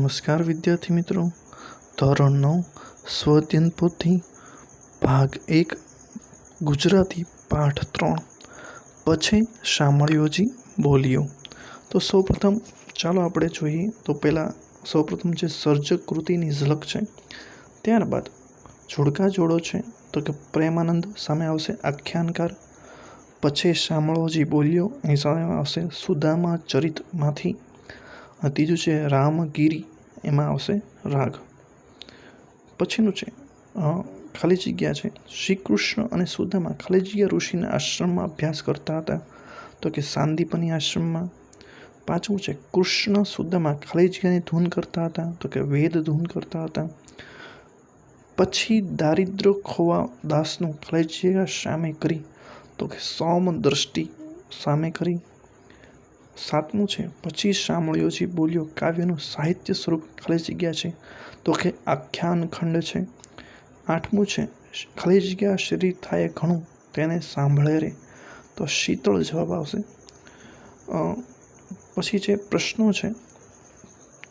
નમસ્કાર વિદ્યાર્થી મિત્રો, ધોરણ 9 સ્વધ્યન પોથી ભાગ 1 ગુજરાતી પાઠ 3 પછી શામળિયોજી બોલ્યો. તો સૌપ્રથમ ચાલો આપણે જોઈએ. તો પહેલાં સૌપ્રથમ જે સર્જક કૃતિની ઝલક છે, ત્યારબાદ જોડકા જોડો છે. તો કે પ્રેમાનંદ સામે આવશે આખ્યાનકાર, પછી શામળોજી બોલ્યો એની સામે આવશે સુદામા ચરિતમાંથી, અને ત્રીજું છે રામગીરી, એમાં આવશે રાગ. પછીનું છે ખાલી જગ્યા છે શ્રી કૃષ્ણ અને સુદામા ખાલી જગ્યા ઋષિના આશ્રમમાં અભ્યાસ કરતા હતા, તો કે સાંદીપની આશ્રમમાં. પાંચમું છે કૃષ્ણ સુદામા ખાલી જગ્યાની ધૂન કરતા હતા, તો કે વેદ ધૂન કરતા હતા. પછી દારિદ્ર ખોવા દાસનું ખાલી જગ્યા સામે કરી, તો કે સૌમ દ્રષ્ટિ સામે કરી. સાતમું છે પછી શામળિયોજી બોલ્યો કાવ્યનું સાહિત્ય સ્વરૂપ ખાલી જગ્યા છે, તો કે આખ્યાન ખંડ છે. આઠમું છે ખાલી જગ્યા શરીર થાય ઘણું તેને સાંભળે રે, તો શીતળ જવાબ આવશે. પછી જે પ્રશ્નો છે,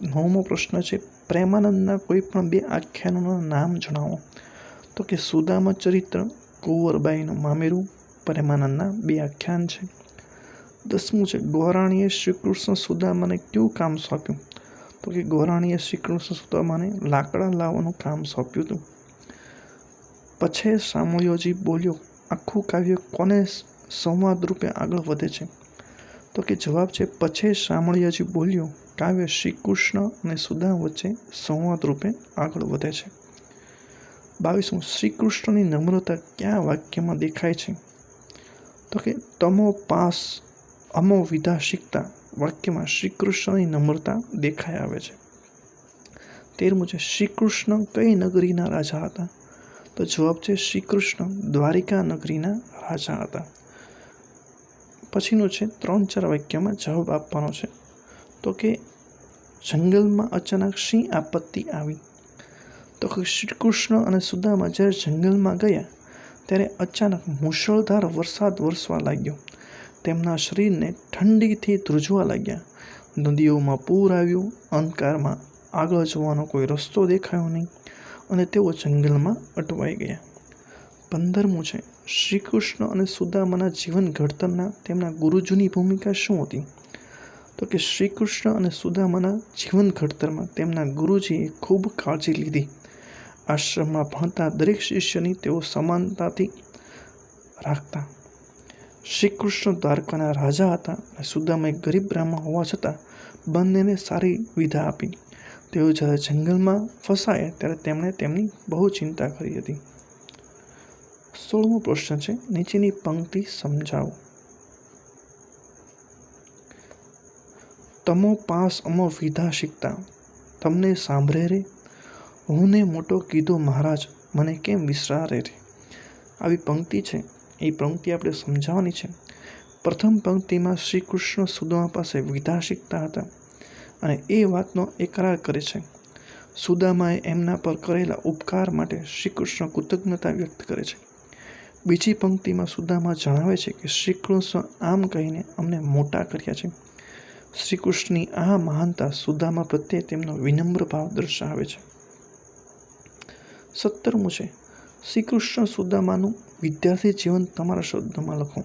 નવમો પ્રશ્ન છે પ્રેમાનંદના કોઈ પણ બે આખ્યાનોના નામ જણાવો, તો કે સુદામા ચરિત્ર, કુંવરબાઈનું મામેરું, પ્રેમાનંદના બે આખ્યાન છે. 10મું છે ગોરાણીએ શ્રીકૃષ્ણ સુદામાને કયું કામ સોંપ્યું, તો કે ગોરાણીએ શ્રીકૃષ્ણ સુદામાને લાકડા લાવવાનું કામ સોંપ્યું હતું. પછી શામળિયોજી બોલ્યો આખું કાવ્ય કોને સંવાદ રૂપે આગળ વધે છે, તો કે જવાબ છે પછી શામળિયોજી બોલ્યો કાવ્ય શ્રી કૃષ્ણ અને સુદામા વચ્ચે સંવાદ રૂપે આગળ વધે છે. 22મું શ્રી કૃષ્ણની નમ્રતા કયા વાક્યમાં દેખાય છે, તો કે તમો પાસ અમો વિધા શીખતા વાક્યમાં શ્રી કૃષ્ણની નમ્રતા દેખાઈ આવે છે. 13મું છે શ્રી કૃષ્ણ કઈ નગરીના રાજા હતા, તો જવાબ છે શ્રી કૃષ્ણ દ્વારિકા નગરીના રાજા હતા. પછીનું છે 3-4 વાક્યમાં જવાબ આપવાનો છે, તો કે જંગલમાં અચાનક શી આપત્તિ આવી, તો કે શ્રી કૃષ્ણ અને સુદામા જ્યારે જંગલમાં ગયા ત્યારે અચાનક મુશળધાર વરસાદ વરસવા લાગ્યો. તેમના શરીરને ઠંડીથી ધ્રુજવા લાગ્યા. નદીઓમાં પૂર આવ્યું, અંધકારમાં આગળ જવાનો કોઈ રસ્તો દેખાયો નહીં અને તેઓ જંગલમાં અટવાઈ ગયા. 15મું છે શ્રી કૃષ્ણ અને સુદામાના જીવન ઘડતરના તેમના ગુરુજીની ભૂમિકા શું હતી, તો કે શ્રી કૃષ્ણ અને સુદામાના જીવન ઘડતરમાં તેમના ગુરુજીએ ખૂબ કાળજી લીધી. આશ્રમમાં ભણતા દરેક શિષ્યની તેઓ સમાનતાથી રાખતા. શ્રી કૃષ્ણ દ્વારકાના રાજા હતા અને સુદામા એક ગરીબ બ્રાહ્મણ હોવા છતાં બંનેને સારી વિદ્યા આપી. તેઓ જ્યારે જંગલમાં ફસાયા ત્યારે તેમણે તેમની બહુ ચિંતા કરી હતી. 16મો પ્રશ્ન છે નીચેની પંક્તિ સમજાવો. તમો પાસ અમો વિધા શીખતા તમને સાંભળે રે, હું ને મોટો કીધો મહારાજ મને કેમ વિસરારે રે. આવી પંક્તિ છે, એ પંક્તિ આપણે સમજાવવાની છે. પ્રથમ પંક્તિમાં શ્રી કૃષ્ણ સુદામા પાસે વિધા શીખતા હતા અને એ વાતનો એકરાર કરે છે. સુદામાએ એમના પર કરેલા ઉપકાર માટે શ્રી કૃષ્ણ કૃતજ્ઞતા વ્યક્ત કરે છે. બીજી પંક્તિમાં સુદામા જણાવે છે કે શ્રી કૃષ્ણ આમ કહીને અમને મોટા કર્યા છે. શ્રી કૃષ્ણની આ મહાનતા સુદામા પ્રત્યે તેમનો વિનમ્ર ભાવ દર્શાવે છે. 17મું છે શ્રી કૃષ્ણ સુદામાનું વિદ્યાર્થી જીવન તમારા શબ્દમાં લખો,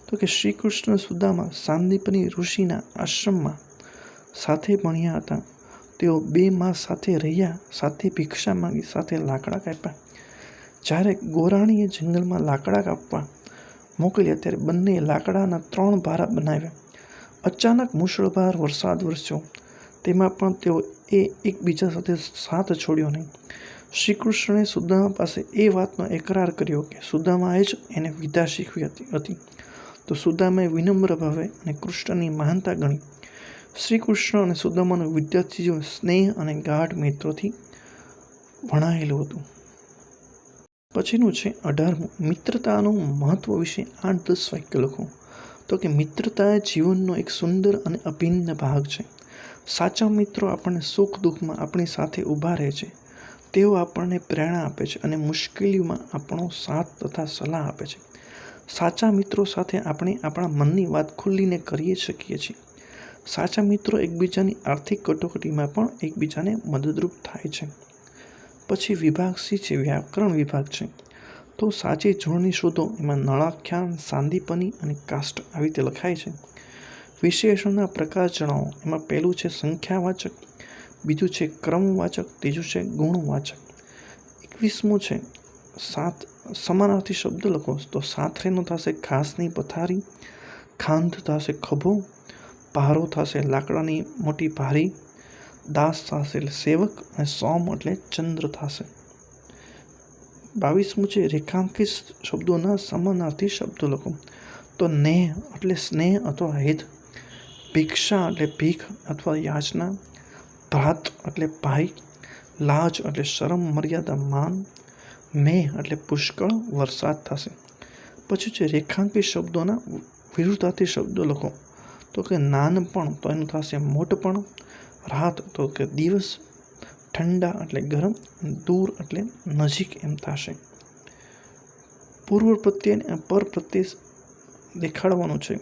તો કે શ્રી કૃષ્ણ સુદામા સાંદીપની ઋષિના આશ્રમમાં સાથે ભણ્યા હતા. તેઓ 2 માસ સાથે રહ્યા, સાથે ભિક્ષા માંગી, સાથે લાકડા કાપ્યા. જ્યારે ગોરાણીએ જંગલમાં લાકડા કાપવા મોકલ્યા ત્યારે બંને લાકડાના 3 ભારા બનાવ્યા. અચાનક મુશળધાર વરસાદ વરસ્યો, તેમાં પણ તેઓ એકબીજા સાથે સાથ છોડ્યો નહીં. શ્રી કૃષ્ણએ સુદામા પાસે એ વાતનો એકરાર કર્યો કે સુદામાએ જ એને વિદ્યા શીખવી હતી. તો સુદામાએ વિનમ્ર ભાવે અને કૃષ્ણની મહાનતા ગણી. શ્રી કૃષ્ણ અને સુદામાનું વિદ્યાર્થી જીવન સ્નેહ અને ગાઢ મિત્રોથી વણાયેલું હતું. પછીનું છે 18મું મિત્રતાનું મહત્વ વિશે 8-10 વાક્ય લખો, તો કે મિત્રતા જીવનનો એક સુંદર અને અભિન્ન ભાગ છે. સાચા મિત્રો આપણને સુખ દુઃખમાં આપણી સાથે ઊભા રહે છે. તેઓ આપણને પ્રેરણા આપે છે અને મુશ્કેલીઓમાં આપણો સાથ તથા સલાહ આપે છે. સાચા મિત્રો સાથે આપણે આપણા મનની વાત ખુલ્લીને કરી શકીએ છીએ. સાચા મિત્રો એકબીજાની આર્થિક કટોકટીમાં પણ એકબીજાને મદદરૂપ થાય છે. પછી વિભાગ સી છે, વ્યાકરણ વિભાગ છે. તો સાચી જોડણી શોધો. એમાં નળાખ્યાન, સાંદીપની અને કાષ્ટ આવી રીતે લખાય છે. વિશેષણના પ્રકાર જણાવો. એમાં પહેલું છે સંખ્યાવાચક, બીજું છે ક્રમવાચક, ત્રીજું છે ગુણવાચક. 21મું છે સમાનાર્થી શબ્દ લખો. તો સાથરેનો થશે ઘાસની પથારી, ખાંધ થશે ખભો, પહારો થશે લાકડાની મોટી ભારી, દાસ થશે સેવક અને સોમ એટલે ચંદ્ર થશે. 22મું છે રેખાંકિત શબ્દોના સમાનાર્થી શબ્દો લખો. તો નેહ એટલે સ્નેહ અથવા હેત, ભિક્ષા એટલે ભીખ અથવા યાચના, ભ્રાત એટલે ભાઈ, લાજ એટલે શરમ, મર્યાદા, માન, મેહ એટલે પુષ્કળ વરસાદ થશે. પછી છે રેખાંકિત શબ્દોના વિરુદ્ધાર્થી શબ્દો લખો. તો કે નાનપણ તો એનું થશે મોટપણ, રાત તો કે દિવસ, ઠંડા એટલે ગરમ, દૂર એટલે નજીક એમ થશે. પૂર્વ પ્રત્યય અને પર પ્રત્યય દેખાડવાનું છે.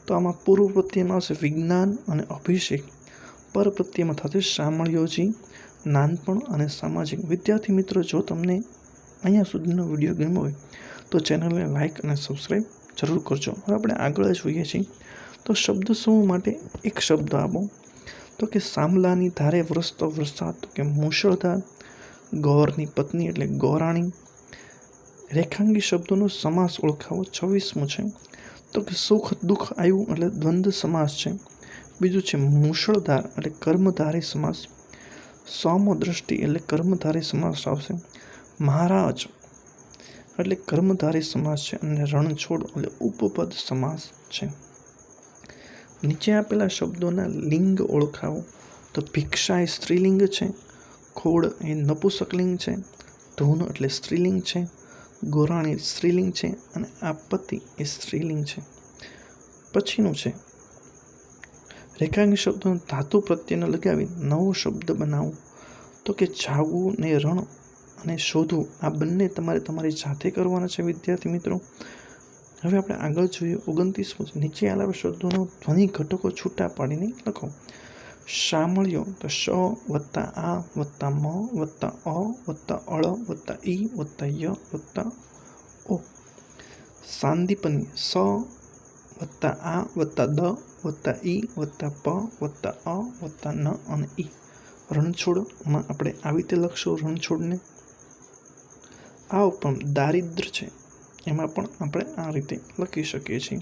તો આમાં પૂર્વ પ્રત્યયમાં આવશે વિજ્ઞાન અને અભિષેક, પર પ્રત્યયમાં થશે શામળિયોજી, નાનપણ અને સામાજિક. વિદ્યાર્થી મિત્રો, જો તમને અહીંયા સુધીનો વિડીયો ગમ્યો હોય તો ચેનલને લાઇક અને સબસ્ક્રાઈબ જરૂર કરજો. હવે આપણે આગળ જોઈએ છીએ. તો શબ્દ સમૂહ માટે એક શબ્દ આપો. તો કે સામલાની ધારે વરસતો વરસાદ, તો કે મુશળધાર. ગૌરની પત્ની એટલે ગૌરાણી. રેખાંગી શબ્દોનો સમાસ ઓળખાવો. 26મું છે. તો કે સુખ દુઃખ આવ્યું એટલે દ્વંદ્વ સમાસ છે. બીજું છે મુશળધાર એટલે કર્મધારી સમાસ. સોમદ્રષ્ટિ એટલે કર્મધારી સમાસ આવશે. મહારાજ એટલે કર્મધારી સમાસ છે. અને રણછોડ એટલે ઉપપદ સમાસ છે. નીચે આપેલા શબ્દોના લિંગ ઓળખાવો. તો ભિક્ષા એ સ્ત્રીલિંગ છે, ખોડ એ નપુંસકલિંગ છે, ધૂન એટલે સ્ત્રીલિંગ છે, ગોરાણી સ્ત્રીલિંગ છે અને આપત્તિ એ સ્ત્રીલિંગ છે. પછીનું છે રેખાંકિત શબ્દોનો ધાતુ પ્રત્યયને લગાવી નવો શબ્દ બનાવો. તો કે જાગવું ને રણ અને શોધવું, આ બંને તમારે તમારી જાતે કરવાના છે વિદ્યાર્થી મિત્રો. હવે આપણે આગળ જોઈએ 29મું. નીચે આવેલા શબ્દોનો ધ્વનિ ઘટકો છૂટા પાડીને લખો. શામળિયો તો શ વત્તા આ વત્તા મ વત્તા અ વત્તા અળ વત્તા ઈ વત્તા ય વત્તા ઓ. સાંદીપની સ વત્તા આ વત્તા દ વત્તા ઈ વત્તા પ વત્તા અ વત્તા ન અને ઈ. રણછોડમાં આપણે આવી રીતે લખશું રણછોડને. આ ઉપરાંત દારિદ્ર છે, એમાં પણ આપણે આ રીતે લખી શકીએ છીએ.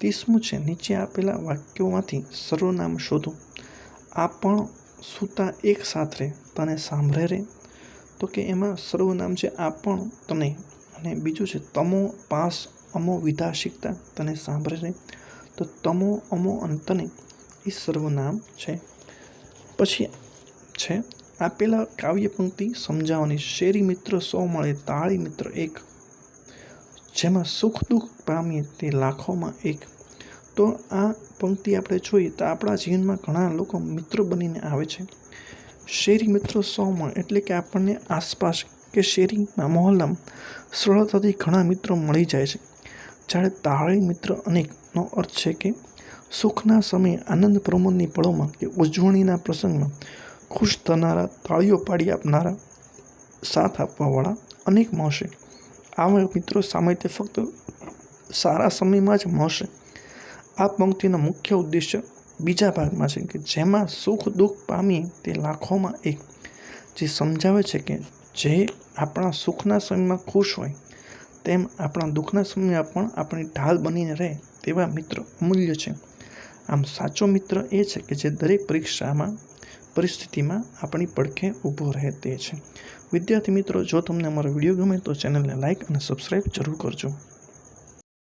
30મું છે નીચે આપેલા વાક્યોમાંથી સર્વનામ શોધો. આ પણ સૂતા એક સાથે તને સાંભળે રે. તો કે એમાં સર્વનામ છે આ પણ તને, અને બીજું છે તમો પાસ અમો વિધા શીખતા તને સાંભળે રે. તો તમો અમો અને તને એ સર્વનામ છે. પછી છે આપેલા કાવ્ય પંક્તિ સમજાવવાની. શેરી મિત્ર 100 મળે, તાળી મિત્ર 1, જેમાં સુખ દુઃખ પામીએ તે લાખોમાં એક. તો આ પંક્તિ આપણે જોઈએ તો આપણા જીવનમાં ઘણા લોકો મિત્ર બનીને આવે છે. શેરી મિત્રો 100 મળે એટલે કે આપણને આસપાસ કે શેરીમાં મહોલ્લામાં સરળતાથી ઘણા મિત્રો મળી જાય છે. જ્યારે તાળી મિત્ર અનેકનો અર્થ છે કે સુખના સમયે આનંદ પ્રમોદની પળોમાં કે ઉજવણીના પ્રસંગમાં ખુશ થનારા, તાળીઓ પાડી આપનારા, સાથ આપવાવાળા અનેક મળશે. આવા મિત્રો સામાન્ય ફક્ત સારા સમયમાં જ મળશે. આ પંક્તિનો મુખ્ય ઉદ્દેશ્ય બીજા ભાગમાં છે કે જેમાં સુખ દુઃખ પામીએ તે લાખોમાં એક, જે સમજાવે છે કે જે આપણા સુખના સમયમાં ખુશ હોય તેમ આપણા દુઃખના સમયમાં પણ આપણી ઢાલ બનીને રહે તેવા મિત્ર અમૂલ્ય છે. આમ સાચો મિત્ર એ છે કે જે દરેક પરિસ્થિતિમાં આપણી પડખે ઊભો રહે તે છે. વિદ્યાર્થી મિત્રો, જો તમને અમારો વિડીયો ગમે તો ચેનલને લાઇક અને સબસ્ક્રાઈબ જરૂર કરજો.